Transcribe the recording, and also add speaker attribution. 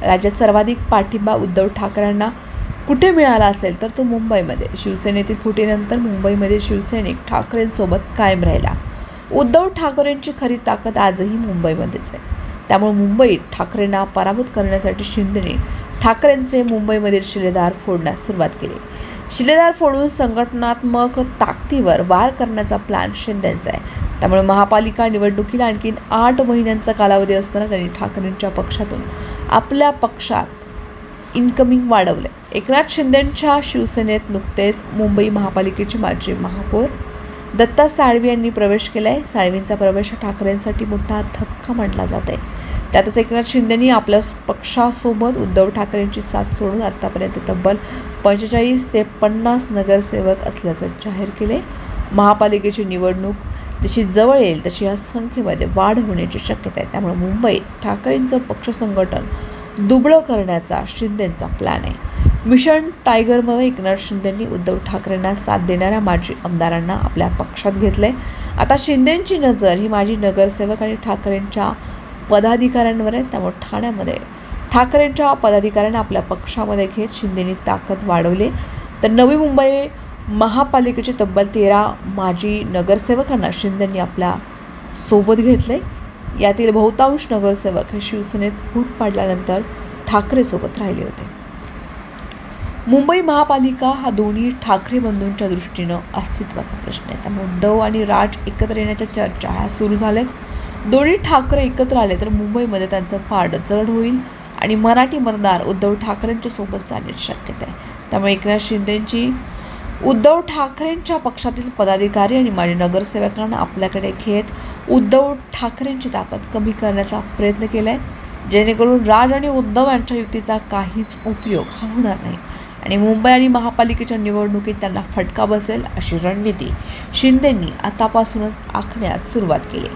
Speaker 1: राज्यात सर्वाधिक पाठिंबा उद्धव ठाकरेंना कुठे मिळाला असेल तर तो मुंबईमध्ये। शिवसेनेतील फुटीनंतर मुंबईमध्ये शिवसैनिक ठाकरेंसोबत कायम राहिला। उद्धव ठाकरेंची खरी ताकद आजही मुंबईमध्येच आहे। त्यामुळे मुंबईत ठाकरेंना पराभूत करण्यासाठी शिंदेने ठाकरेंचे मुंबईमधील शिलेदार फोडण्यास सुरुवात केली। शिलेदार फोडून संघटनात्मक ताकदीवर वार करण्याचा प्लॅन शिंदेचा आहे। त्यामुळे महापालिका निवडणुकीला आणखी 8 महिन्यांचा कालावधी असताना त्यांनी ठाकरेंच्या पक्षातून आपल्या पक्षात इन्कमिंग वाढवले। एकनाथ शिंदेंच्या शिवसेनेत नुकतेच मुंबई महापालिकेचे माजी महापौर दत्ता साळवी यांनी प्रवेश केलाय। साळवींचा प्रवेश ठाकरेंसाठी मोठा धक्का मानला जात आहे। त्यातच एकनाथ शिंदेंनी आपल्या पक्षासोबत उद्धव ठाकरेंची साथ सोडून आतापर्यंत तब्बल 45 ते 50 नगरसेवक असल्याचं जाहीर केले। महापालिकेची निवडणूक जशी जवळ येईल तशी या संख्येमध्ये वाढ होण्याची शक्यता आहे। त्यामुळे मुंबईत ठाकरेंचं पक्ष संघटन दुबळं करण्याचा शिंदेंचा प्लॅन आहे। मिशन टायगरमध्ये एकनाथ शिंदेंनी उद्धव ठाकरेंना साथ देणाऱ्या माजी आमदारांना आपल्या पक्षात घेतले। आता शिंदेंची नजर ही माजी नगरसेवक आणि ठाकरेंच्या पदाधिकाऱ्यांवर आहे। त्यामुळे ठाण्यामध्ये ठाकरेंच्या पदाधिकाऱ्यांना आपल्या पक्षामध्ये घेत शिंदेंनी ताकद वाढवली। तर नवी मुंबई महापालिकेचे तब्बल 13 माजी नगरसेवकांना शिंदेंनी आपल्या सोबत घेतले। यातील बहुतांश नगरसेवक हे शिवसेनेत फूट पाडल्यानंतर ठाकरेसोबत राहिले होते। मुंबई महापालिका हा दोन्ही ठाकरे बंधूंच्या दृष्टीनं अस्तित्वाचा प्रश्न आहे। त्यामुळे उद्धव आणि राज एकत्र येण्याच्या चर्चा ह्या सुरू झाल्यात। दोन्ही ठाकरे एकत्र आले तर मुंबईमध्ये त्यांचं पारड जड होईल आणि मराठी मतदार उद्धव ठाकरेंच्या सोबत जाण्याची शक्यता आहे। त्यामुळे एकनाथ शिंदेंची उद्धव ठाकरेंच्या पक्षातील पदाधिकारी आणि माजी नगरसेवकांना आपल्याकडे घेत उद्धव ठाकरेंची ताकद कमी करण्याचा प्रयत्न केलाय, जेणेकरून राज आणि उद्धव यांच्या युतीचा काहीच उपयोग हा होणार नाही आणि मुंबई आणि महापालिकेच्या निवडणुकीत त्यांना फटका बसेल अशी रणनीती शिंदेंनी आतापासूनच आखण्यास सुरुवात केली।